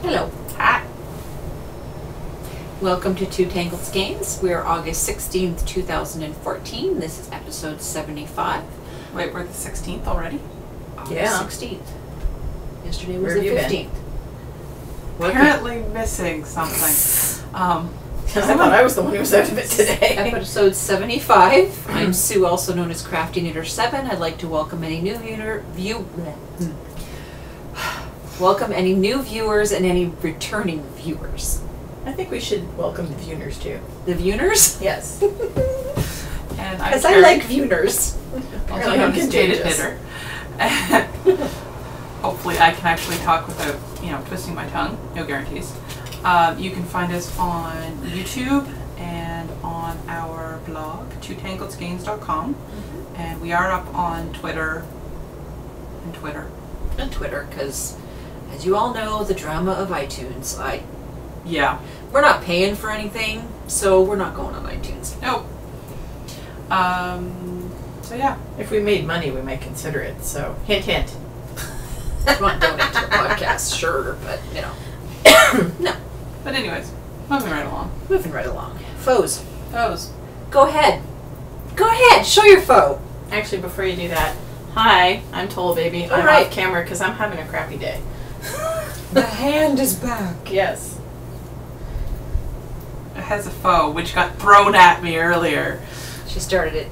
Hello. Hi. Welcome to Two Tangled Skeins. We are August 16th, 2014. This is episode 75. Wait, we're the 16th already? August 16th. Yesterday was Where the have you 15th. Apparently missing something. I thought I was the one who was out of it today. Episode 75. I'm Sue, also known as Crafty Knitter 7. I'd like to welcome any new welcome any new viewers and any returning viewers. I think we should welcome the viewers too. The viewers? Yes. And I'm Because I like viewers. also I'm known as Jaded contagious. Knitter. Hopefully I can actually talk without, twisting my tongue. No guarantees. You can find us on YouTube and on our blog, twotangledskeins.com. And we are up on Twitter. And Twitter, because as you all know, the drama of iTunes. Yeah. We're not paying for anything, so we're not going on iTunes. Nope. So yeah. If we made money, we might consider it. So hint, hint. If you want to donate to the podcast, sure, but no. But anyways, moving right along. Moving right along. Foes. Those. Go ahead. Go ahead. Show your foe. Actually, before you do that, hi, I'm Tola Baby. I'm right. off camera because I'm having a crappy day. The hand is back. Yes. It has a foe, which got thrown at me earlier. She started it,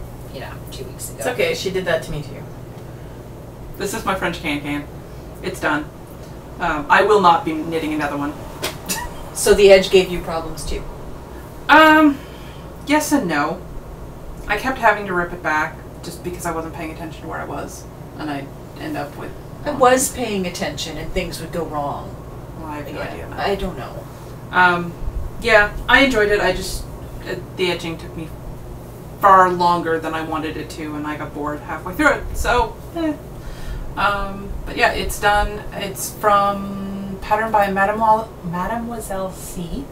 2 weeks ago. It's okay. She did that to me too. This is my French can-can. It's done. I will not be knitting another one. So the edge gave you problems too? Yes and no. I kept having to rip it back just because I wasn't paying attention to where I was. And I'd end up with... I was paying attention and things would go wrong. Well, I have no idea. I don't know. Yeah, I enjoyed it. I just... the edging took me far longer than I wanted it to, and I got bored halfway through it. So, but yeah, it's done. It's from Pattern by Mademoiselle C.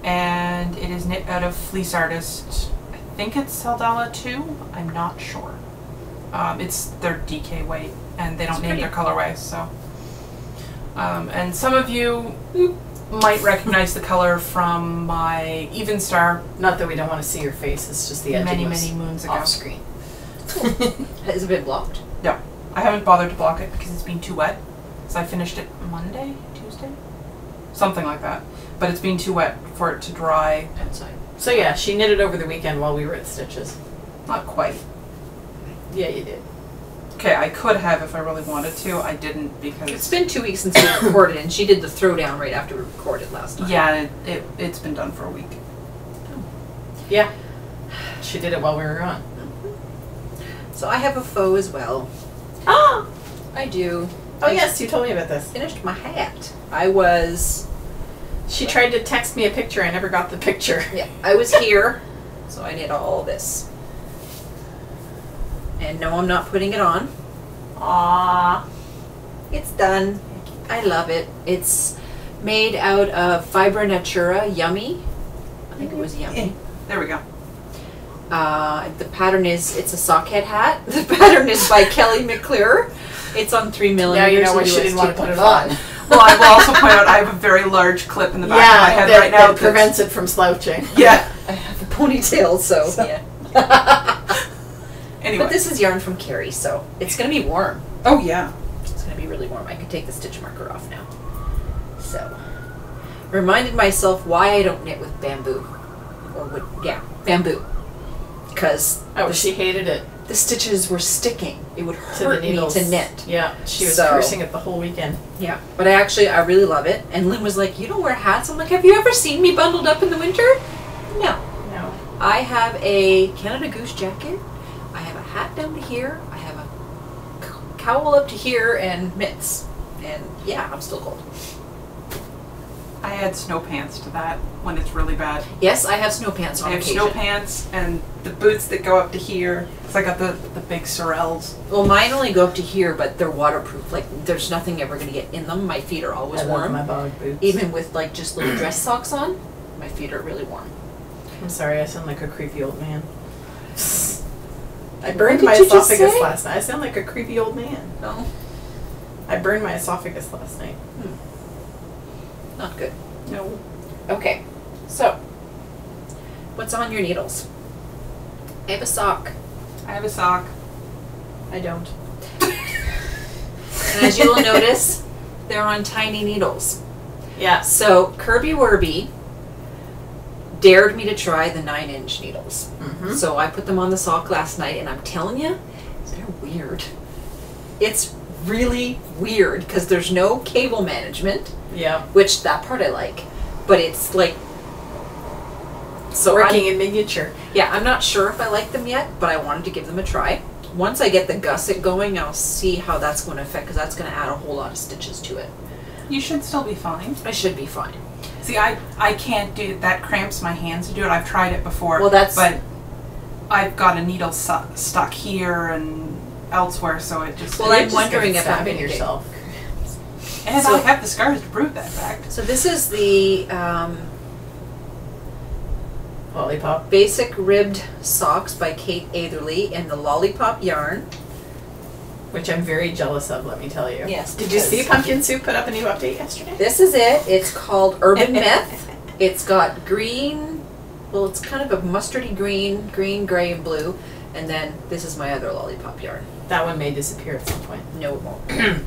And it is knit out of Fleece Artist. I think it's Saldala 2. I'm not sure. It's their DK weight, and they don't name their colorways, so. And some of you might recognize the color from my Even Star. Not that we don't want to see your face. It's just the edge many was moons ago. off screen. Has it been blocked? No, I haven't bothered to block it because it's been too wet. So I finished it Monday, Tuesday, something like that. But it's been too wet for it to dry Outside. So yeah, she knitted over the weekend while we were at Stitches. Not quite. Yeah, you did. Okay, I could have if I really wanted to. I didn't because It's been 2 weeks since we recorded, and she did the throwdown right after we recorded last time. yeah, it's been done for a week. Yeah. She did it while we were on. So I have a foe as well. Ah! I do. Oh yes, you told me about this. Finished my hat. She tried to text me a picture. I never got the picture. Yeah, I was here, so I did all this. And no, I'm not putting it on. Aww. It's done. I love it. It's made out of Fibra Natura Yummy. I think it was Yummy. There we go. The pattern is, it's a sockhead hat. The pattern is by Kelly McClure. It's on 3 millimeters. Now you know why she didn't want to put it on. Well, I will also point out I have a very large clip in the back of my head that, right now. that prevents it from slouching. Yeah. I have a ponytail, so yeah. Anyway. But this is yarn from Kari, so it's going to be warm. Oh, yeah. It's going to be really warm. I can take the stitch marker off now. So, reminded myself why I don't knit with bamboo. Or wood, yeah, bamboo. Because She hated it. the stitches were sticking. It would To the hurt me needles. to knit. Yeah, she was So- cursing it the whole weekend. Yeah, but I really love it. And Lynn was like, "You don't wear hats?" I'm like, "Have you ever seen me bundled up in the winter?" No. No. I have a Canada Goose jacket. I have a hat down to here. I have a cowl up to here and mitts. And yeah, I'm still cold. I add snow pants to that when it's really bad. Yes, I have snow pants on I have occasion. snow pants and the boots that go up to here. So I got the big Sorels. Well, mine only go up to here, but they're waterproof. Like, there's nothing ever going to get in them. My feet are always I love warm. my bog boots. Even with, like, just little dress socks on, my feet are really warm. I'm sorry, I sound like a creepy old man. I What burned did my you just esophagus say? last night. I sound like a creepy old man. No. I burned my esophagus last night. Not good. No. Okay, so what's on your needles? I have a sock. I have a sock. I don't. And as you will notice, they're on tiny needles. Yeah. So Kirby Werby dared me to try the 9-inch needles. Mm-hmm. So I put them on the sock last night, and I'm telling you, they're weird. It's really weird because there's no cable management. Yeah. Which that part I like, but it's like so Working in miniature. Yeah, I'm not sure if I like them yet, but I wanted to give them a try. Once I get the gusset going, I'll see how that's going to affect because that's going to add a whole lot of stitches to it. You should still be fine. I should be fine. See, I can't do it. That cramps my hands to do it. I've tried it before. Well, that's but I've got a needle stuck here and elsewhere, so it just. Well, I'm wondering if I'm stabbing gonna yourself. And so- I have the scars to prove that fact. So this is the Lollipop. Basic Ribbed Socks by Kate Atherley in the Lollipop yarn. Which I'm very jealous of, let me tell you. Yes, Did you because- see Pumpkin Soup put up a new update yesterday? This is it. It's called Urban Myth. It's got green, well, it's kind of a mustardy green, gray, and blue. And then this is my other Lollipop yarn. That one may disappear at some point. No, it won't.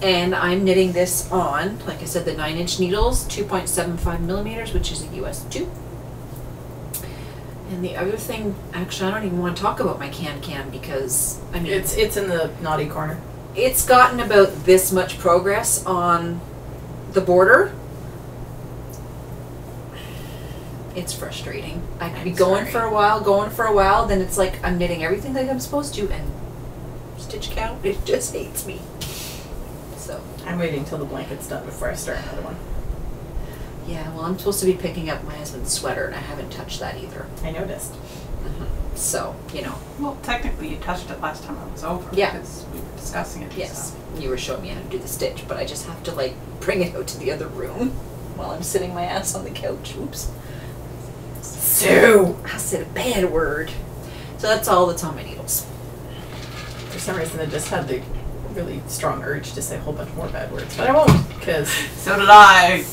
And I'm knitting this on, like I said, the 9-inch needles, 2.75 millimeters, which is a US 2. And the other thing, actually, I don't even want to talk about my can because, I mean, It's in the naughty corner. it's gotten about this much progress on the border. It's frustrating. I could be going for a while, then it's like I'm knitting everything like I'm supposed to, and stitch count, it just hates me. So, I'm waiting till the blanket's done before I start another one. yeah, well, I'm supposed to be picking up my husband's sweater, and I haven't touched that either. I noticed. So, Well, technically, you touched it last time I was over. Yeah. Because we were discussing it. yes, you were showing me how to do the stitch, but I just have to, like, bring it out to the other room while I'm sitting my ass on the couch. Oops. Sue! I said a bad word. So that's all that's on my needles. For some reason I just had the really strong urge to say a whole bunch more bad words, but I won't, because... So did I.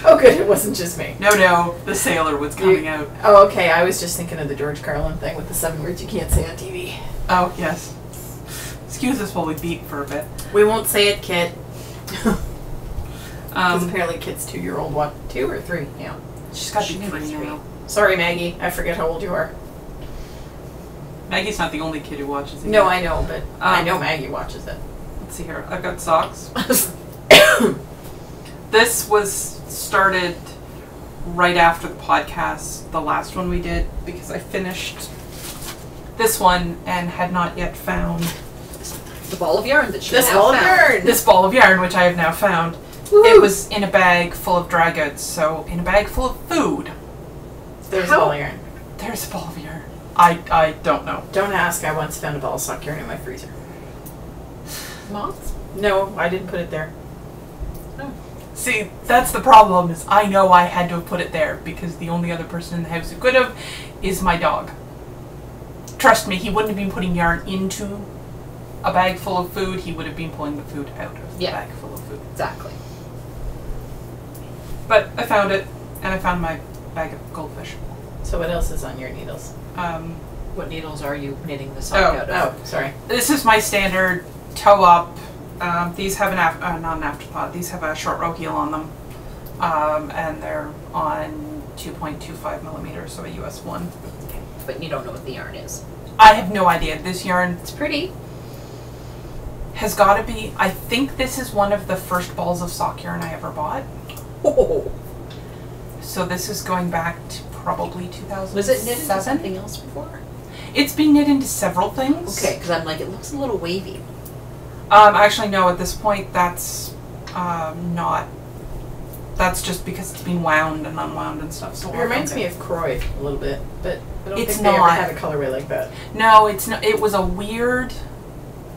Oh good, it wasn't just me. No, the sailor was coming out. Oh, okay, I was just thinking of the George Carlin thing with the 7 words you can't say on TV. Oh, yes. Excuse us while we beat for a bit. We won't say it, kid. Because apparently Kit's 2-year-old, what? 2 or 3? Yeah. She's got to She's be gonna be 3 3. now. Sorry, Maggie. I forget how old you are. Maggie's not the only kid who watches it. No, I know, but I know Maggie watches it. Let's see here. I've got socks. This was started right after the podcast, the last one we did, because I finished this one and had not yet found The ball of yarn that she This now ball of found. yarn! this ball of yarn, which I have now found. Woo-hoo. It was in a bag full of dry goods, so in a bag full of food. There's How- a ball of yarn. There's a ball of yarn. I don't know. Don't ask, I once found a ball of sock yarn in my freezer. Moths? No, I didn't put it there. See, that's the problem, is I know I had to have put it there because the only other person in the house who could have is my dog. Trust me, he wouldn't have been putting yarn into a bag full of food, he would have been pulling the food out of the Yeah. bag full of food. Exactly. But I found it, and I found my bag of goldfish. So what else is on your needles? What needles are you knitting the sock out of? Oh, sorry. This is my standard toe up. These have not an afterthought. These have a short row heel on them, and they're on 2.25 millimeters, so a US 1. Okay. But you don't know what the yarn is. I have no idea. This yarn It's pretty. has got to be. I think this is one of the first balls of sock yarn I ever bought. Oh. So this is going back to probably 2007. Was it knit into something else before? It's been knit into several things. Okay, because I'm like, it looks a little wavy. Actually, no. At this point, that's not. That's just because it's been wound and unwound and stuff. So It reminds me of Croy a little bit, but I don't It's think they ever not. had a colorway like that. No, it's not. It was a weird.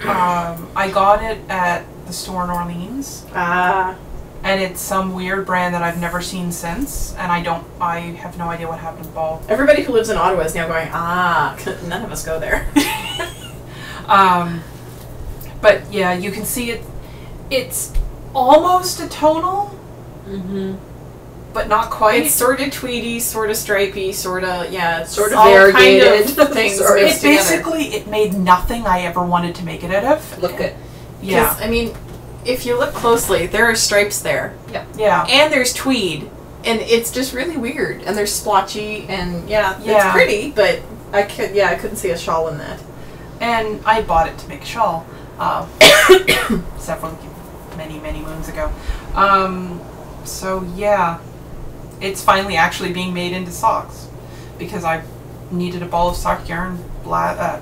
I got it at the store in Orleans, Ah. and it's some weird brand that I've never seen since, and I have no idea what happened to the ball. Everybody who lives in Ottawa is now going, ah, none of us go there. But yeah, you can see it. It's almost a tonal, but not quite. It's sort of tweedy, sort of stripy, sort of, yeah, it's Sort of all variegated. kind of things. Sort of. mixed It together. basically, it made nothing I ever wanted to make it out of. Look good. Yeah. 'Cause, I mean, if you look closely, there are stripes there. Yeah. And there's tweed. And it's just really weird. And there's splotchy, and Yeah. it's pretty, but I couldn't see a shawl in that. And I bought it to make a shawl many moons ago. So yeah, it's finally actually being made into socks because I needed a ball of sock yarn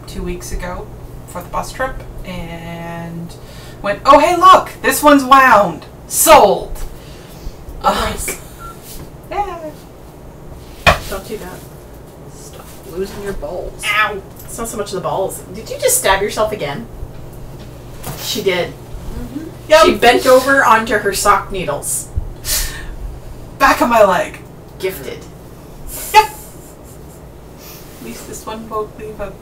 2 weeks ago for the bus trip and went, oh hey look, this one's wound, sold. Nice. Yeah. Don't do that. Stop losing your balls. Ow! It's not so much the balls. Did you just stab yourself again? She did. Yep. She bent over onto her sock needles. Back of my leg. Gifted. Yep. At least this one won't leave a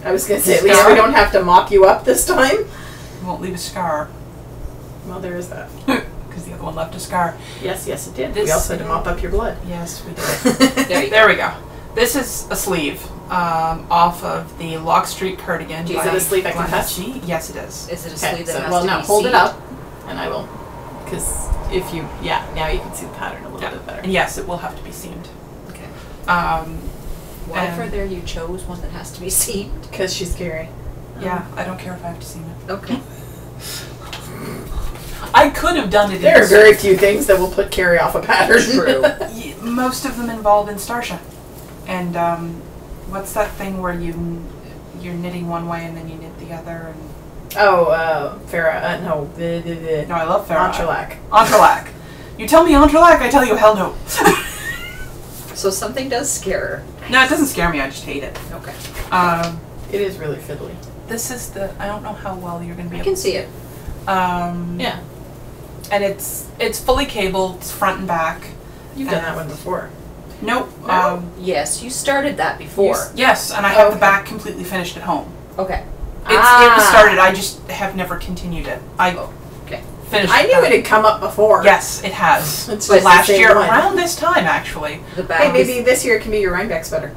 I was going to say, at least we don't have to mop you up this time. won't leave a scar Well, there is that. because the other one left a scar. Yes, it did. This- we also had to mop up your blood. Yes, we did. There we go. This is a sleeve off of the Lock Street Cardigan. Is by it a sleeve I can Glenn touch? C. Yes, it is. Is it a Okay, sleeve that so, has well, to now be hold it seamed? up, and I will, because if you, now you can see the pattern a little bit better. And yes, it will have to be seamed. Okay. Why And- for there you chose one that has to be seamed? Because she's scary. Yeah, I don't care if I have to seam it. Okay. I could have done it. There are very few things that will put Carrie off a pattern. True. Most of them involve Instarsha. And what's that thing where you're knitting one way and then you knit the other? And Oh, Farrah, no. no, I love Farrah. Entrelac. Entrelac. You tell me Entrelac, I tell you hell no. So something does scare her. No, it doesn't scare me. I just hate it. Okay. It is really fiddly. This is the. I don't know how well you're going to be I able can to see it. Yeah. And it's fully cabled. It's front and back. You've done that one before. Nope. No? Yes, you started that before. Yes, and I have the Okay. back completely finished at home. Okay. It was started. I just have never continued it. I Okay. finished. I knew that. it had come up before. Yes, it has. It's But just the last same year, one. around this time, actually. The back Hey, maybe is, this year it can be your Rhinebeck sweater.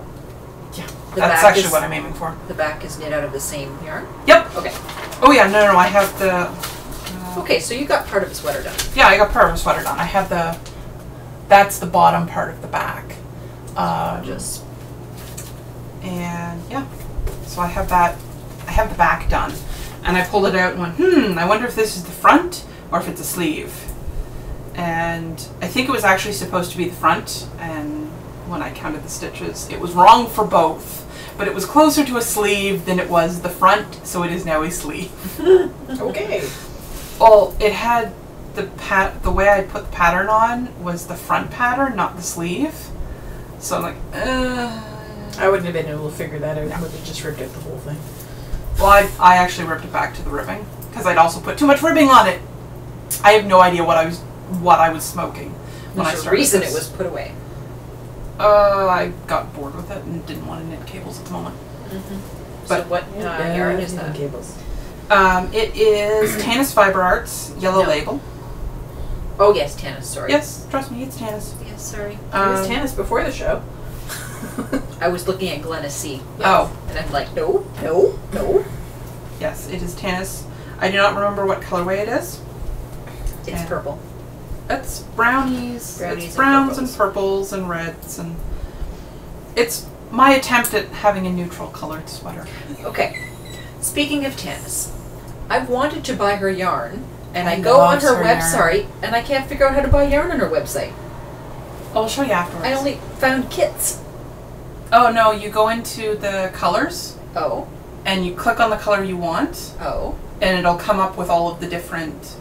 the That's back actually is, what I'm aiming for. The back is knit out of the same yarn? Yep. Okay. Oh yeah, no, I have the. Okay, so you got part of the sweater done. Yeah, I got part of a sweater done. I have the. That's the bottom part of the back. Just And yeah, so I have that. I have the back done, and I pulled it out and went, I wonder if this is the front or if it's a sleeve. And I think it was actually supposed to be the front, and when I counted the stitches, it was wrong for both. But it was closer to a sleeve than it was the front, so it is now a sleeve. Okay. Well, it had the way I put the pattern on was the front pattern, not the sleeve. So I'm like, I wouldn't have been able to figure that out. I would have just ripped out the whole thing. Well, I actually ripped it back to the ribbing because I'd also put too much ribbing on it. I have no idea what I was smoking when I there's a started reason this. it was put away. I got bored with it and didn't want to knit cables at the moment. So But what yarn is that? Cables. It is Tanis Fiber Arts Yellow No. Label. Oh yes, Tannis, sorry. Yes, trust me, it's Tanis. Yes, sorry. It was Tannis before the show. I was looking at Glenna C. Oh, And I'm like, no. yes, it is Tanis. I do not remember what colorway it is. It's Yeah. purple. It's brownies. Brownies It's and browns purples. and purples and reds, and it's my attempt at having a neutral colored sweater. Okay. Speaking of Tannis, I've wanted to buy her yarn, and I I go on love her her website, and I can't figure out how to buy yarn on her website. I'll show you afterwards. I only found kits. Oh no, you go into the colors Oh. and you click on the color you want, Oh. and it'll come up with all of the different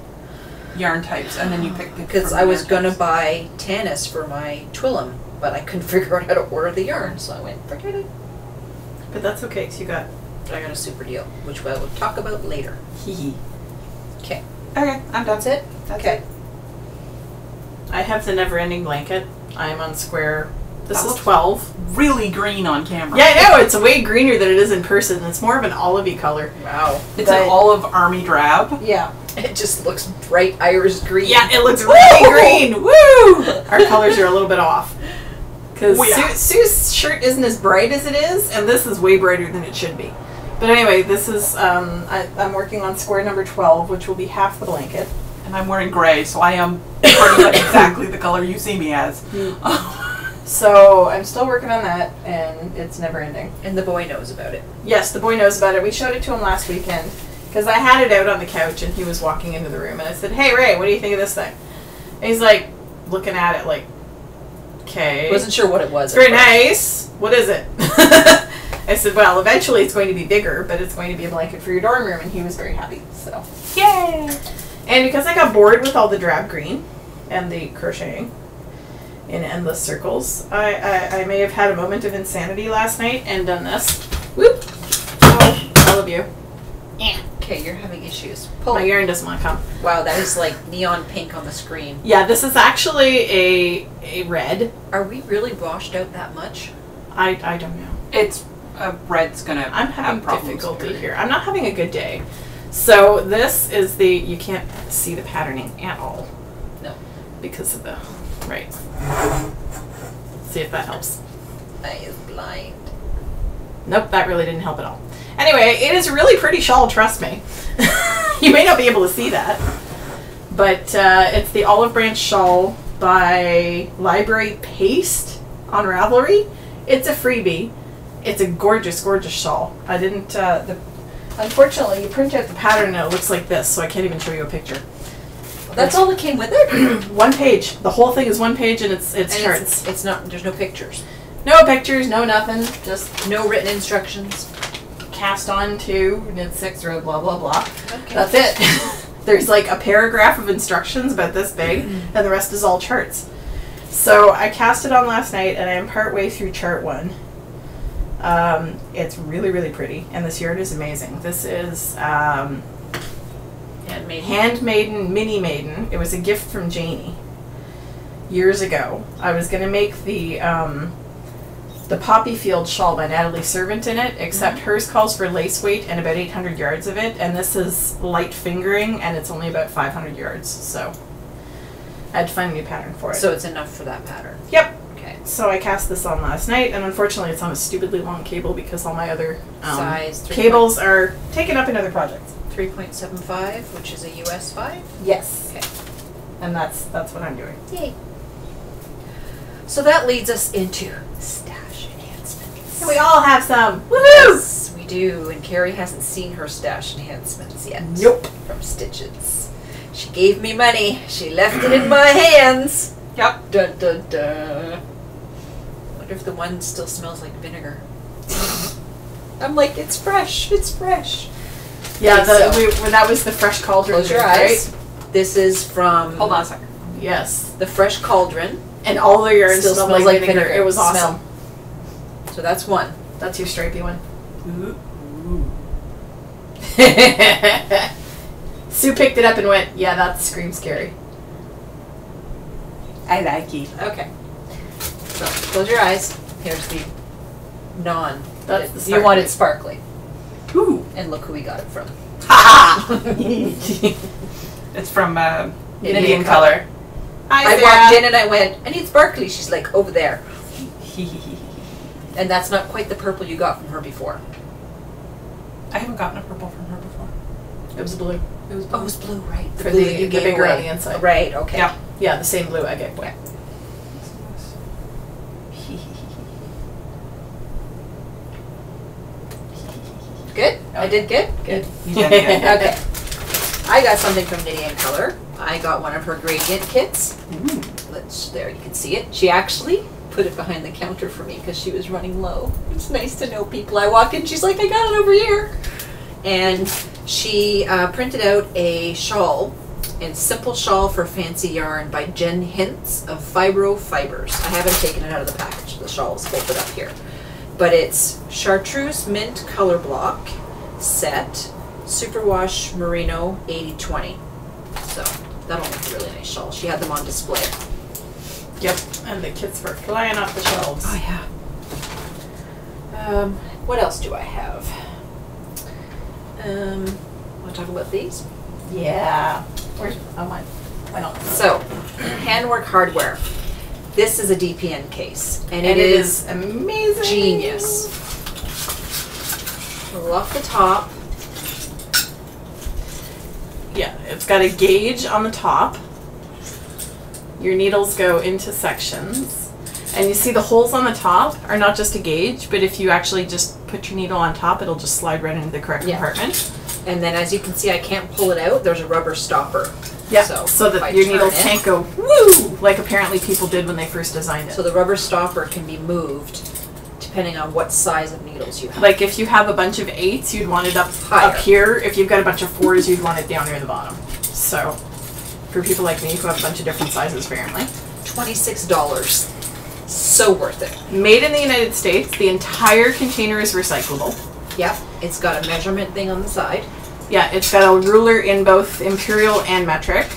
yarn types, and then you pick the. Because from I the was yarn gonna types. buy Tannis for my Twillum, but I couldn't figure out how to order the yarn, so I went, forget it. But that's okay, because you got I got a super deal, which I will talk about later. hee. Okay. Okay, I'm done. That's it? That's Okay. it. I have the never ending blanket. I'm on square. This That is looks 12. Really green on camera. Yeah, I know, it's way greener than it is in person. It's more of an olivey color. Wow. It's but- an olive army drab. Yeah. It just looks bright Irish green. Yeah, it looks really green. Woo! Our colors are a little bit off. Because Sue's shirt isn't as bright as it is, and this is way brighter than it should be. But anyway, this is, I'm working on square number 12, which will be half the blanket. And I'm wearing gray, so I am pretty much exactly the color you see me as. So I'm still working on that, and it's never ending. And the boy knows about it. Yes, the boy knows about it. We showed it to him last weekend, because I had it out on the couch, and he was walking into the room, and I said, "Hey, Ray, what do you think of this thing?" And he's like, looking at it like, okay. Wasn't sure what it was. It's very nice. What is it? I said, well, eventually it's going to be bigger, but it's going to be a blanket for your dorm room, and he was very happy. So, yay! And because I got bored with all the drab green and the crocheting in endless circles, I may have had a moment of insanity last night and done this. Whoop! Oh, all of you. Yeah. Okay, you're having issues. Pull. My yarn doesn't want to come. Wow, that is like neon pink on the screen. Yeah, this is actually a red. Are we really washed out that much? I don't know. It's red's gonna. I'm having have difficulty here. I'm not having a good day. So this is the, you can't see the patterning at all. No. Because of the, right. See if that helps. I is blind. Nope, that really didn't help at all. Anyway, it is a really pretty shawl, trust me. You may not be able to see that. But it's the Olive Branch shawl by Library Paste on Ravelry. It's a freebie. It's a gorgeous, gorgeous shawl. I didn't, unfortunately, you print out the pattern and it looks like this, so I can't even show you a picture. That's all that came with it? One page. The whole thing is one page and it's charts. It's not, there's no pictures. No pictures, no nothing. Just no written instructions. Cast on to, knit 6 row, blah, blah, blah. Okay. That's it. There's like a paragraph of instructions about this big, and the rest is all charts. So I cast it on last night, and I am partway through chart 1. It's really, really pretty, and this yarn is amazing. This is Handmaiden Mini Maiden. It was a gift from Janie years ago. I was going to make the Poppy Field shawl by Natalie Servant in it, except hers calls for lace weight and about 800 yards of it, and this is light fingering, and it's only about 500 yards, so I had to find a new pattern for it. So it's enough for that pattern? Yep. Okay. So I cast this on last night, and unfortunately it's on a stupidly long cable because all my other size cables are taken up in other projects. 3.75, which is a US 5? Yes. Okay. And that's what I'm doing. Yay. So that leads us into stash enhancements. We all have some. Woohoo! Yes, we do. And Kari hasn't seen her stash enhancements yet. Nope. From Stitches. She gave me money. She left it in my hands. Yep. Dun dun dun. Wonder if the one still smells like vinegar. I'm like, it's fresh. It's fresh. Yeah, Okay, that was the Fresh Cauldron. Close your eyes. Right? This is from. Hold on a second. Yes. The Fresh Cauldron. And all their yarn Still smells like vinegar. It was Smell. awesome. So that's one. That's your stripey one. Ooh. Sue picked it up and went, yeah, that screams scary. I like it. Okay. So close your eyes. Here's the non. That's the you wanted sparkly. Ooh. And look who we got it from. Ha! It's from Knitting Color. Hi, I walked in and I went, I need sparkly. She's like, over there. And that's not quite the purple you got from her before. I haven't gotten a purple from her before. It was blue. It was blue. Oh, it was blue, right. For blue the bigger on the inside. Right, okay. Yeah. Yeah, the same blue I gave away. Good? I did good? Good. You did good. Okay. I got something from Knitting Color. I got one of her gradient kits. Ooh. There, you can see it. She actually put it behind the counter for me because she was running low. It's nice to know people. I walk in, she's like, I got it over here. And she printed out a shawl, a simple shawl for fancy yarn by Jen Hintz of Fibro Fibers. I haven't taken it out of the package. The shawl is folded up here. But it's chartreuse mint color block set, superwash merino 80/20. So that'll make a really nice shawl. She had them on display. Yep, and the kits were flying off the shelves. Oh yeah. What else do I have? Want to talk about these? Yeah. Where's mine? Why not? So, handwork hardware. This is a DPN case, and it is amazing. Genius. Pull off the top. Yeah, it's got a gauge on the top. Your needles go into sections. And you see the holes on the top are not just a gauge, but if you actually just put your needle on top, it'll just slide right into the correct compartment. And then as you can see, I can't pull it out. There's a rubber stopper. Yeah, so that your needles can't go woo, like apparently people did when they first designed it. So the rubber stopper can be moved depending on what size of needles you have. Like if you have a bunch of 8s, you'd want it up here. If you've got a bunch of 4s, you'd want it down near the bottom. So for people like me who have a bunch of different sizes apparently. $26. So worth it. Made in the United States. The entire container is recyclable. Yep. It's got a measurement thing on the side. Yeah, it's got a ruler in both imperial and metric.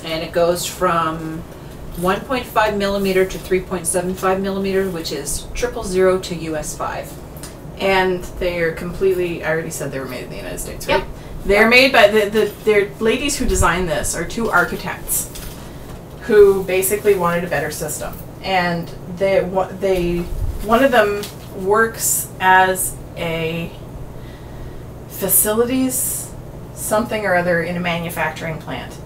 And it goes from 1.5 millimeter to 3.75 millimeter, which is 000 to US 5. And they're completely, I already said they were made in the United States, right? Yep. They're made by, the ladies who designed this are 2 architects who basically wanted a better system. And one of them works as a facilities something or other in a manufacturing plant.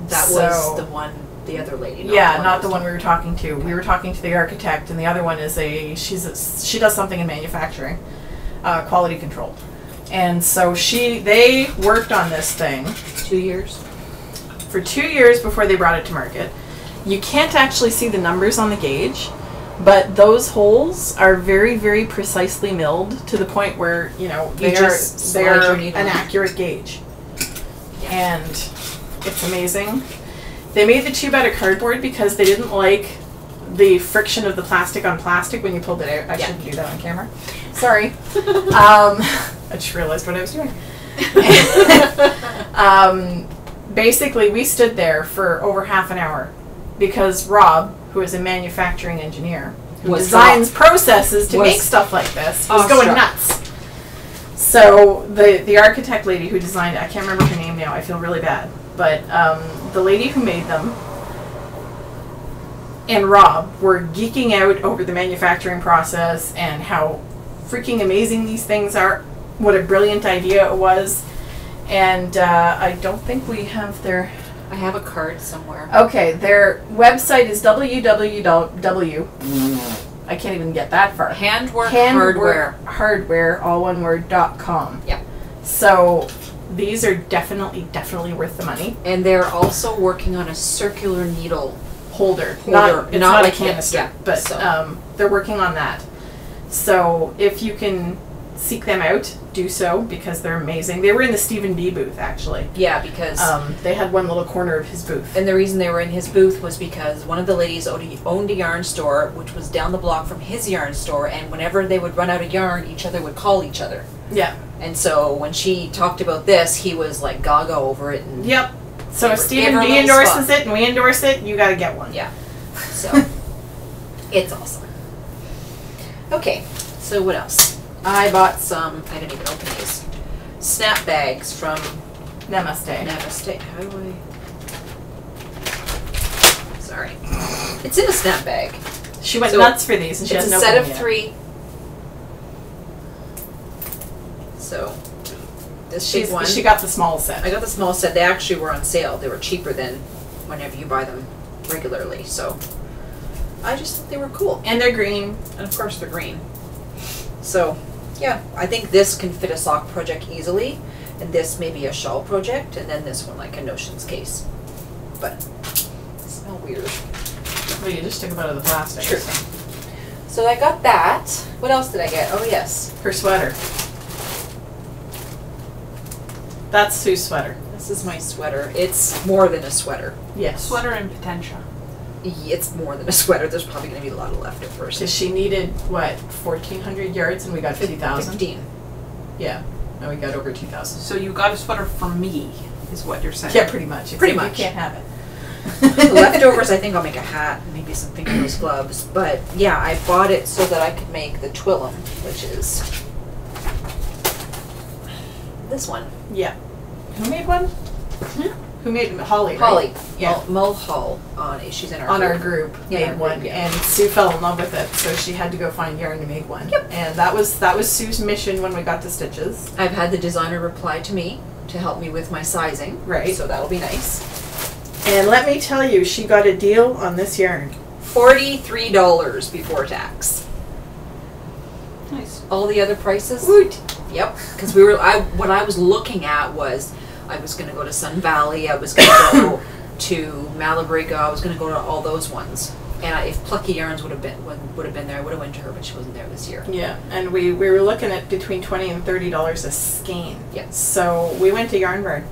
That was the one, the other lady. Not the one we were talking to. We were talking to the architect, and the other one is she does something in manufacturing, quality control. And so they worked on this thing 2 years. For 2 years before they brought it to market. You can't actually see the numbers on the gauge, but those holes are very, very precisely milled to the point where, they're an accurate gauge. Yeah. And it's amazing. They made the tube out of cardboard because they didn't like the friction of the plastic on plastic when you pulled it out. I shouldn't do that on camera. Sorry. I just realized what I was doing. Basically, we stood there for over half an hour because Rob, who is a manufacturing engineer, who designs processes to make stuff like this, was going nuts. So the architect lady who designed it, I can't remember her name now, I feel really bad, but the lady who made them and Rob were geeking out over the manufacturing process and how freaking amazing these things are, what a brilliant idea it was. And I don't think we have their... I have a card somewhere. Okay, their website is www. I can't even get that far. Handwork hardware, all one word, .com. Yep. So these are definitely worth the money. And they're also working on a circular needle holder. Not like a canister, but so. They're working on that. So if you can seek them out, do so, because they're amazing. They were in the Stephen B booth, actually. Yeah, because they had one little corner of his booth. And the reason they were in his booth was because one of the ladies owned a yarn store, which was down the block from his yarn store, and whenever they would run out of yarn, each other would call each other. Yeah. And so when she talked about this, he was like gaga over it. And yep. So if Stephen B endorses it and we endorse it, you got to get one. Yeah. So it's awesome. Okay, so what else? I bought some, I didn't even open these, snap bags from Namaste. How do I... Sorry. It's in a snap bag. She went nuts for these and she hasn't opened them yet. It's a set of 3. So, this big one. She got the small set. I got the small set. They actually were on sale. They were cheaper than whenever you buy them regularly. So, I just thought they were cool. And they're green. And of course they're green. So, yeah, I think this can fit a sock project easily, and this maybe a shawl project, and then this one like a notions case. But they smell weird. Well, you just took them out of the plastic. True. So I got that. What else did I get? Oh yes, her sweater. That's Sue's sweater. This is my sweater. It's more than a sweater. Yes. Sweater and potentia. It's more than a sweater. There's probably going to be a lot of left at first. Because she needed, what, 1,400 yards and we got 2,000? 15. Yeah. No, we got over 2,000. So you got a sweater for me, is what you're saying. Yeah, pretty much. Pretty much. You can't have it. Leftovers, I think I'll make a hat, maybe some fingerless gloves. But yeah, I bought it so that I could make the twillum, which is this one. Yeah. Who made one? Who made Holly? Holly. Right? Yeah. Mulhall on it. She's in our On group. our group Yeah, made one, yeah. and Sue fell in love with it, so she had to go find yarn to make one. Yep. And that was Sue's mission when we got to stitches. I've had the designer reply to me to help me with my sizing. Right. So that'll be nice. And let me tell you, she got a deal on this yarn. $43 before tax. Nice. All the other prices. Woot. Yep. Because what I was looking at was I was going to go to Sun Valley. I was going to go to Malabriga. I was going to go to all those ones. And if Plucky Yarns would have been there, I would have went to her, but she wasn't there this year. Yeah, and we were looking at between $20 and $30 a skein. Yes. So we went to Yarn Barn.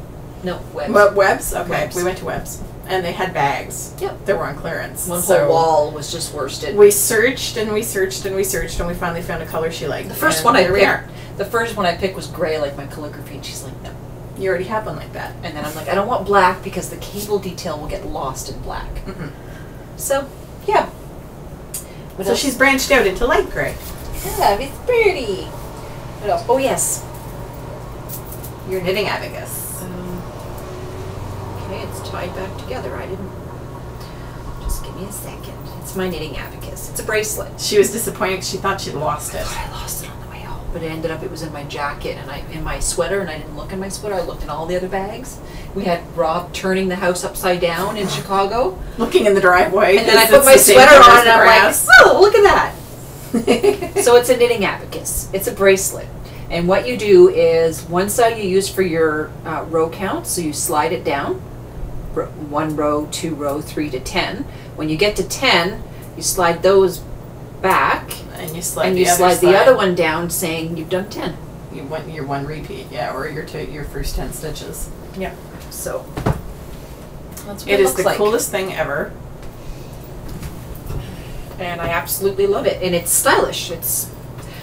No, Webs. Webs? Okay, Webs. we went to Webs. And they had bags. Yep. That were on clearance. One So whole wall was just worsted. we searched and we searched and we searched and we finally found a color she liked. The first And one I there we are. picked. The first one I picked was gray, like my calligraphy, and she's like, no. You already have one like that. And then I'm like, I don't want black because the cable detail will get lost in black. Mm-hmm. So, yeah. What So else? she's branched out into light gray. Yeah, it's pretty. What else? Oh, yes. Your knitting abacus. Okay, it's tied back together. I didn't. Just give me a second. It's my knitting abacus. It's a bracelet. She was disappointed. She thought she'd lost it. I lost it on the way home, but it ended up it was in my jacket and in my sweater, and I didn't look in my sweater. I looked in all the other bags. We had Rob turning the house upside down in Chicago, Looking in the driveway. and then I 'cause put it's my the same sweater color on, as and the I'm grass. like, oh, look at that. So it's a knitting abacus. It's a bracelet. And what you do is one side you use for your row count, so you slide it down. 1 row, 2 row, 3 to 10. When you get to 10, you slide those back, And you slide and the you other slide the side. other one down, saying you've done 10. You want your one repeat, yeah, or your first 10 stitches. Yep. So that's what It it is looks the like. coolest thing ever. And I absolutely love it, and it's stylish. It's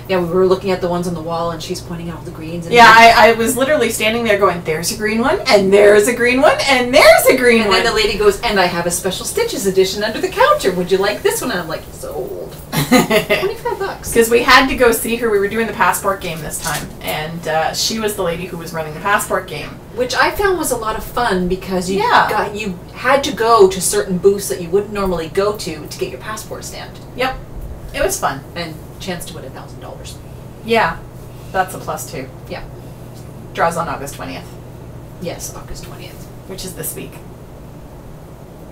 we were looking at the ones on the wall, and she's pointing out the greens. And Yeah, I was literally standing there going, there's a green one, and there's a green one, and there's a green And one. then the lady goes, and I have a special Stitches edition under the counter. Would you like this one? And I'm like, sold. $25. Because we had to go see her. We were doing the passport game this time, and she was the lady who was running the passport game. Which I found was a lot of fun because you Yeah. you had to go to certain booths that you wouldn't normally go to get your passport stamped, Yep, it was fun. and chance to win $1,000. Yeah, that's a plus too. Yeah. Draws on August 20th, Yes, August 20th. which is this week.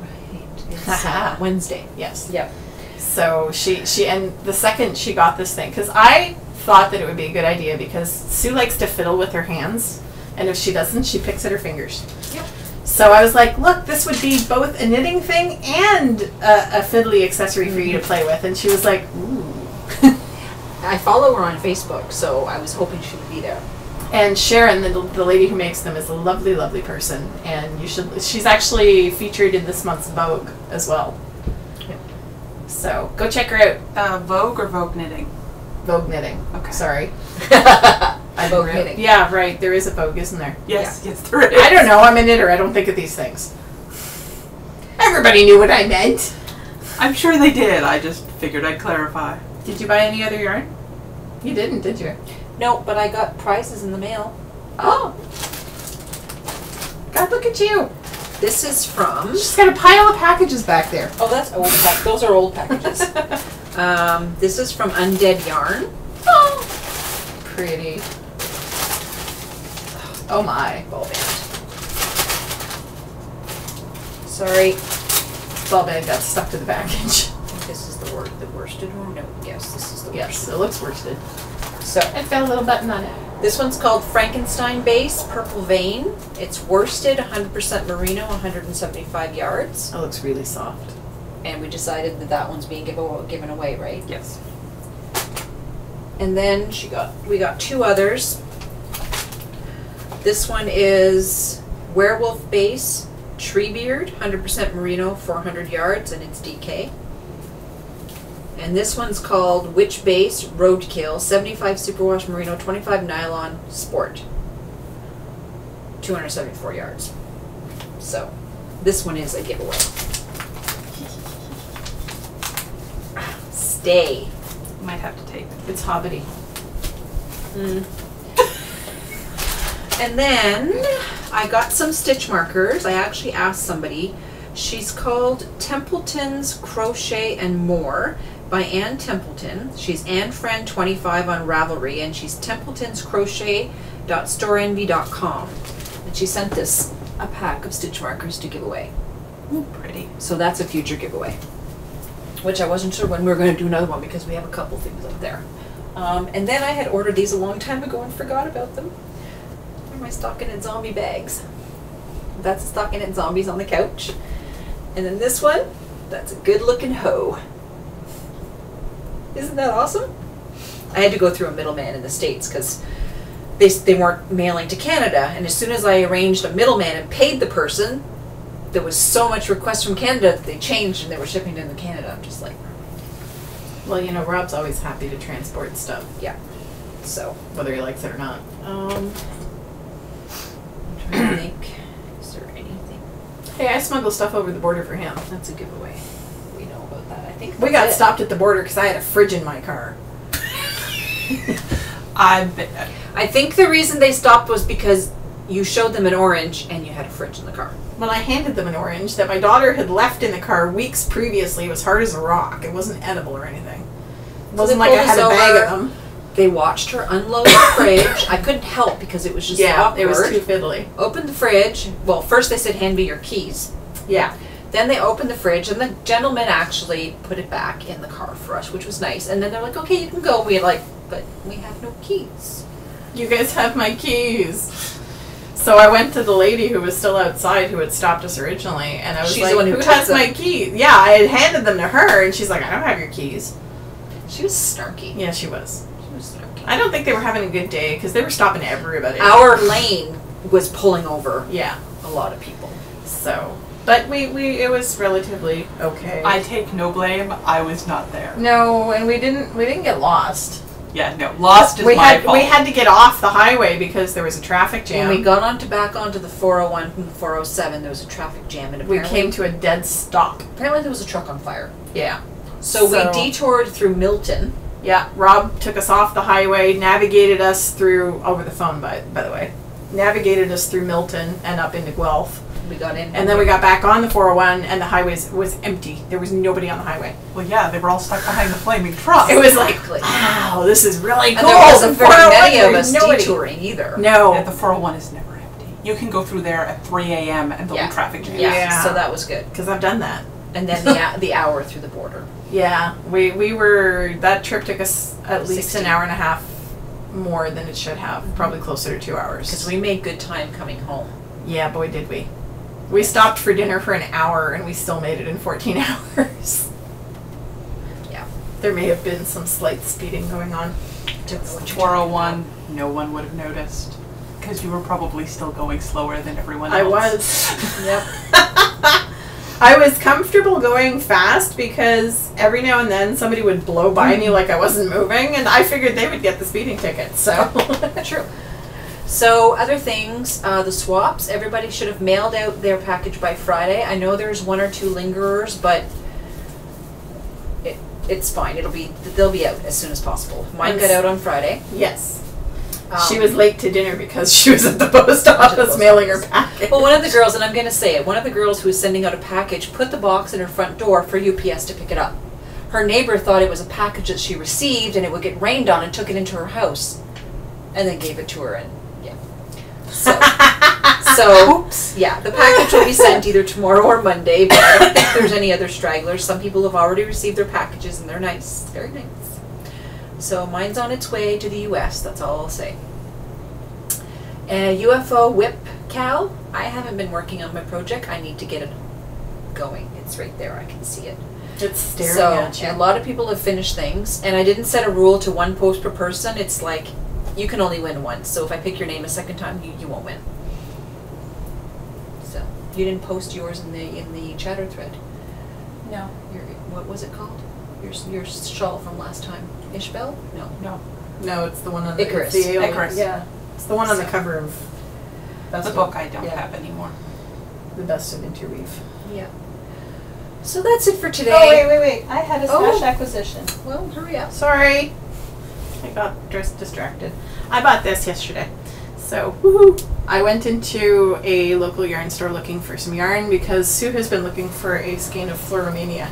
Right. It's Wednesday. Yes. Yep. So she and the second she got this thing, because I thought that it would be a good idea because Sue likes to fiddle with her hands, and if she doesn't, she picks at her fingers. Yep. So I was like, look, this would be both a knitting thing and a fiddly accessory for you to play with. And she was like, ooh. I follow her on Facebook, so I was hoping she would be there. And Sharon, the lady who makes them, is a lovely, lovely person. And she's actually featured in this month's Vogue as well. Yep. So go check her out. Vogue or Vogue Knitting? Vogue Knitting. Okay. Sorry. Vogue Knitting. Yeah, right. There is a Vogue, isn't there? Yes, yes, there is. I don't know. I'm a knitter. I don't think of these things. Everybody knew what I meant. I'm sure they did. I just figured I'd clarify. Did you buy any other yarn? You didn't, did you? No, but I got prizes in the mail. Oh. God, look at you. This is from... She's got a pile of packages back there. Oh, that's old. Those are old packages. This is from Undead Yarn. Oh. Pretty. Oh my. Ball band. Sorry. Ball band got stuck to the package. I think this is the worsted one. No, yes, this is the Yes, worsted. it looks worsted. So, It got a little button on it. this one's called Frankenstein Base Purple Vein. It's worsted, 100% merino, 175 yards. It looks really soft. And we decided that one's being given away, right? Yes. And then we got 2 others. This one is Werewolf Base Treebeard, 100% merino, 400 yards, and it's DK. And this one's called Witch Base Roadkill, 75 superwash merino, 25 nylon sport, 274 yards. So this one is a giveaway. Stay. Might have to take. It's hobbity. And then I got some stitch markers. I actually asked somebody. She's called Templeton's Crochet and More by Ann Templeton. She's AnnFriend25 on Ravelry, and she's templetoncrochet.storeenvy.com. And she sent us a pack of stitch markers to give away. Ooh, pretty. So that's a future giveaway, which I wasn't sure when we were going to do another one because we have a couple things up there. And then I had ordered these a long time ago and forgot about them. They're my stockinette zombie bags. That's a stockinette zombies on the couch. And then this one, that's a good looking hoe. Isn't that awesome? I had to go through a middleman in the States because they weren't mailing to Canada. And as soon as I arranged a middleman and paid the person, there was so much request from Canada that they changed and they were shipping them to Canada. I'm just like, Well, you know, Rob's always happy to transport stuff, yeah. So, whether he likes it or not. I'm trying to think. Is there anything? Hey, I smuggled stuff over the border for him. That's a giveaway. We know about that. I think We got that's it. stopped at the border because I had a fridge in my car. I think the reason they stopped was because you showed them an orange and you had a fridge in the car. Well, I handed them an orange that my daughter had left in the car weeks previously. It was hard as a rock. It wasn't edible or anything. It wasn't like I had a bag of them. They watched her unload the fridge. I couldn't help because it was just awkward. It was too fiddly. Opened the fridge. Well, first they said, hand me your keys. Yeah. Then they opened the fridge, and the gentleman actually put it back in the car for us, which was nice. And then they're like, okay, you can go. We had like, but we have no keys. You guys have my keys. So I went to the lady who was still outside who had stopped us originally, and I was She's like, the one who who took has them. my keys? Yeah, I had handed them to her, and she's like, I don't have your keys. She was snarky. Yeah, she was. She was snarky. I don't think they were having a good day because they were stopping everybody. Our lane was pulling over Yeah. a lot of people. So, but it was relatively okay. I take no blame. I was not there. No, and we didn't get lost. Yeah, no. Lost is We my fault. had to get off the highway because there was a traffic jam. When we got back onto the 401 from the 407, there was a traffic jam, and We apparently came to a dead stop. apparently there was a truck on fire. Yeah. So we detoured through Milton. Yeah, Rob took us off the highway, navigated us through, over the phone by the way, navigated us through Milton and up into Guelph. We got in. And then we got back on the 401 and the highway was empty. There was nobody on the highway. Well, yeah, they were all stuck behind the flaming truck. It was like, Exactly. wow, this is really cool. And there wasn't very 401, many of there's us nobody. detouring either. No. Yeah, the 401 is never empty. You can go through there at 3 a.m. and there'll Yeah. be traffic jams. Yeah. So that was good. Because I've done that. And then the hour through the border. Yeah, we were, that trip took us at least 16. an hour and a half more than it should have. Probably closer to 2 hours. Because we made good time coming home. Yeah, boy, did we. We stopped for dinner for an hour and we still made it in 14 hours. Yeah. There may have been some slight speeding going on. Don't know what you're 401, no one would have noticed. Because you were probably still going slower than everyone else. I was. Yep. I was comfortable going fast because every now and then somebody would blow by me like I wasn't moving, and I figured they would get the speeding ticket, so. True. So, other things, the swaps, everybody should have mailed out their package by Friday. I know there's 1 or 2 lingerers, but it's fine. They'll be out as soon as possible. Mine got out on Friday. Yes. She was late to dinner because she was at the post office mailing her package. Well, one of the girls, and I'm going to say it, one of the girls who was sending out a package put the box in her front door for UPS to pick it up. Her neighbor thought it was a package that she received and it would get rained on and took it into her house and then gave it to her, and yeah. So Oops. yeah, the package will be sent either tomorrow or Monday, but I don't think there's any other stragglers. Some people have already received their packages and they're nice, very nice. So mine's on its way to the US, that's all I'll say. UFO whip cow, I haven't been working on my project. I need to get it going. It's right there, I can see it. It's staring So at you. a lot of people have finished things, and I didn't set a rule to 1 post per person. It's like, you can only win once, so if I pick your name a second time, you won't win. So, you didn't post yours in the chatter thread. No. What was it called? Your shawl from last time. Ishbel? No. No. No, it's the one on the Icarus. It's the alien. Icarus. Yeah, it's the one on the cover of. That's the book I don't yeah. have anymore. The Best of Interweave. Yeah. So that's it for today. Oh wait! I had a Oh. acquisition. Well, hurry up. Sorry, I got distracted. I bought this yesterday. So, woohoo! I went into a local yarn store looking for some yarn because Sue has been looking for a skein of Floromania.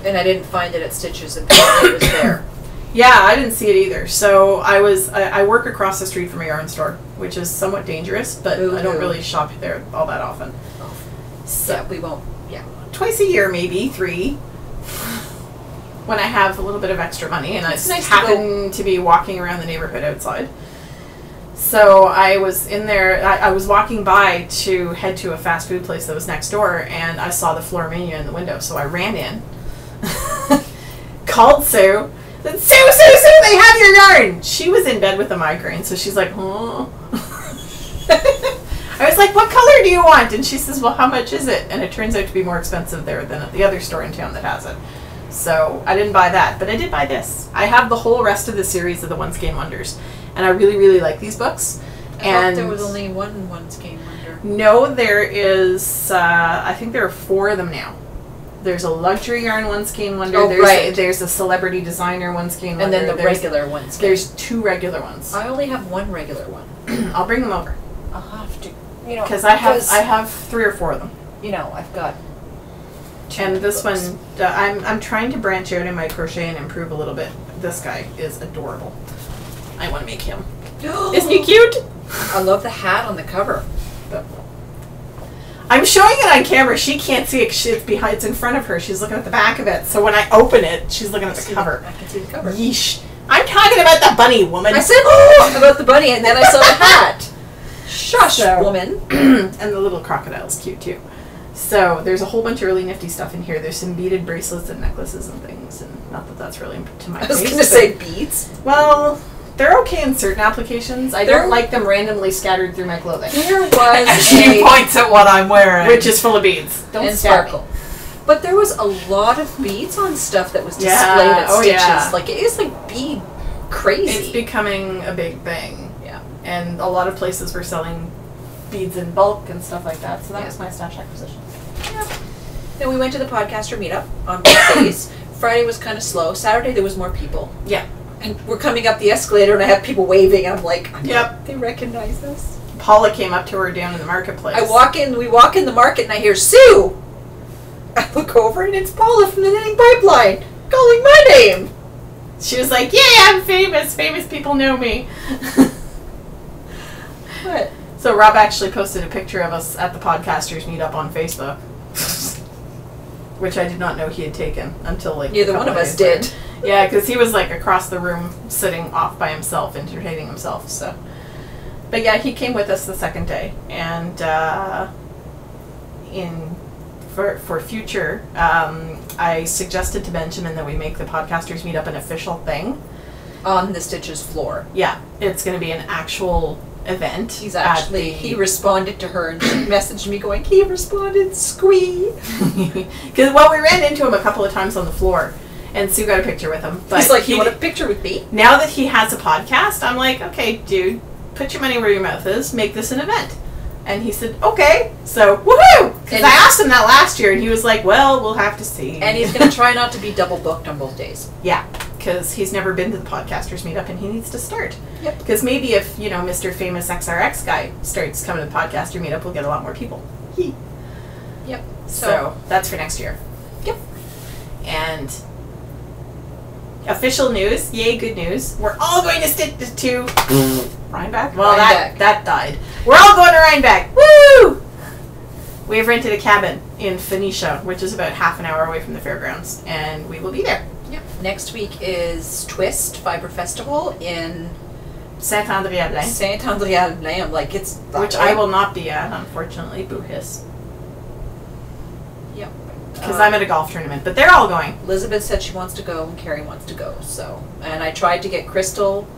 And I didn't find it at Stitches, and apparently it was there. Yeah, I didn't see it either. So I work across the street from a yarn store, which is somewhat dangerous, but Ooh. I don't really shop there all that often. Oh. So Yeah, we won't. Yeah. twice a year, maybe 3. When I have a little bit of extra money, and It's I nice to happen to be walking around the neighborhood outside. So I was in there, I was walking by to head to a fast food place that was next door, and I saw the Floromania in the window, so I ran in, called Sue, said, Sue, they have your yarn! She was in bed with a migraine, so she's like, huh? I was like, what color do you want? And she says, well, how much is it? And it turns out to be more expensive there than at the other store in town that has it. So I didn't buy that, but I did buy this. I have the whole rest of the series of the One Skein Wonders, and I really, really like these books. I thought there was only one Skein Wonder. No, there is, I think there are 4 of them now. There's a luxury yarn One Skein Wonder. Oh, right. There's a celebrity designer One Skein Wonder. And then the regular One Skein. There's 2 regular ones. I only have 1 regular one. I'll bring them over. I'll have to. Because I have 3 or 4 of them. I've got. And this books. one, I'm trying to branch out in my crochet and improve a little bit. This guy is adorable. I want to make him. Isn't he cute? I love the hat on the cover. I'm showing it on camera. She can't see it. It's behind. It's in front of her. She's looking at the back of it. So when I open it, she's looking at the cover. I can see the cover. Yeesh. I'm talking about the bunny, woman. I said oh about the bunny, and then I saw the hat. Shush, woman. And the little crocodile's cute too. So there's a whole bunch of really nifty stuff in here. There's some beaded bracelets and necklaces and things, and not that that's really to my I was taste. going to say beads. Well, they're okay in certain applications. I don't like them randomly scattered through my clothing. There was She points at what I'm wearing. Which is full of beads. Don't and stab me. sparkle. But there was a lot of beads on stuff that was displayed Yeah. at Oh, Stitches. yeah. Like, it is like bead crazy. It's becoming a big thing. Yeah. And a lot of places were selling beads in bulk and stuff like that. So that Yeah. was my stash acquisition. Yeah. Then we went to the podcaster meetup on both days. Friday was kind of slow. Saturday there was more people. Yeah. And we're coming up the escalator and I have people waving. And I'm like, Yep. They recognize us. Paula came up to her down in the marketplace. We walk in the market and I hear, Sue! I look over and it's Paula from the Knitting Pipeline calling my name. She was like, "Yay, I'm famous! Famous people know me." What? So Rob actually posted a picture of us at the podcasters meetup on Facebook, which I did not know he had taken until like Neither one of us did. Yeah, because he was like across the room, sitting off by himself, entertaining himself. So, but yeah, he came with us the second day, and for future, I suggested to Benjamin that we make the podcasters meetup an official thing On the Stitches floor. Yeah, it's going to be an actual event. He's actually, he responded to her and she messaged me going, he responded, squee. Because, well, we ran into him a couple of times on the floor, and Sue got a picture with him. But he's like, you want a picture with me? Now that he has a podcast, I'm like, okay, dude, put your money where your mouth is, make this an event. And he said, okay. So, woohoo! Because I asked him that last year, and he was like, well, we'll have to see. And he's going to try not to be double booked on both days. Yeah, because he's never been to the podcasters meetup, and he needs to start. Yep. Because maybe if, Mr. Famous XRX guy starts coming to the podcaster meetup, we'll get a lot more people. Yep. So that's for next year. Yep. And official news, yay, good news. We're all going to stick to Rhinebeck? Well, Rhinebeck. that died. We're all going to Rhinebeck. Woo! We've rented a cabin in Phoenicia, which is about half an hour away from the fairgrounds, and we will be there. Yep. Next week is Twist Fiber Festival in Saint-André-à-Blain. Saint-André-à-Blain. I'm like, it's that Which way. I will not be at, unfortunately. Boo hiss. Yep. Because I'm at a golf tournament, but they're all going. Elizabeth said she wants to go and Carrie wants to go. So, and I tried to get Crystal.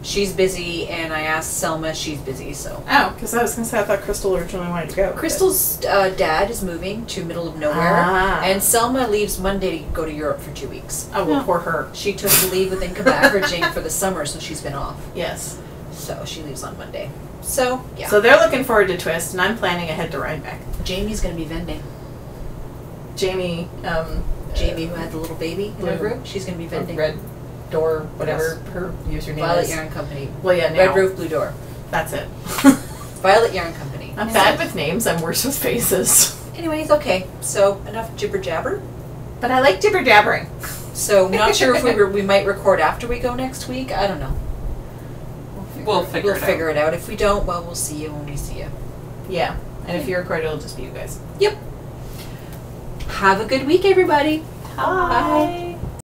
She's busy, and I asked Selma. She's busy, so. Oh, because I was going to say I thought Crystal originally wanted to go. Crystal's dad is moving to middle of nowhere, and Selma leaves Monday to go to Europe for 2 weeks. Oh, well, poor her. She took the leave with income averaging for the summer, so she's been off. Yes. So she leaves on Monday. So, yeah. So they're looking forward to Twist, and I'm planning ahead to Rhinebeck. Jamie's going to be vending. Jamie, Jamie, who had the little baby in her Blue. group, she's going to be vending. Red Door, whatever Yes. her username Violet is. Yarn Company. Well, yeah, now. Red Roof, Blue Door. That's it. Violet Yarn Company. I'm bad with names. I'm worse with faces. Anyways, okay. So enough jibber jabber. But I like jibber jabbering. So not sure if we might record after we go next week. I don't know. We'll figure it out. If we don't, well, we'll see you when we see you. Yeah. And if you record, it'll just be you guys. Yep. Have a good week, everybody. Bye.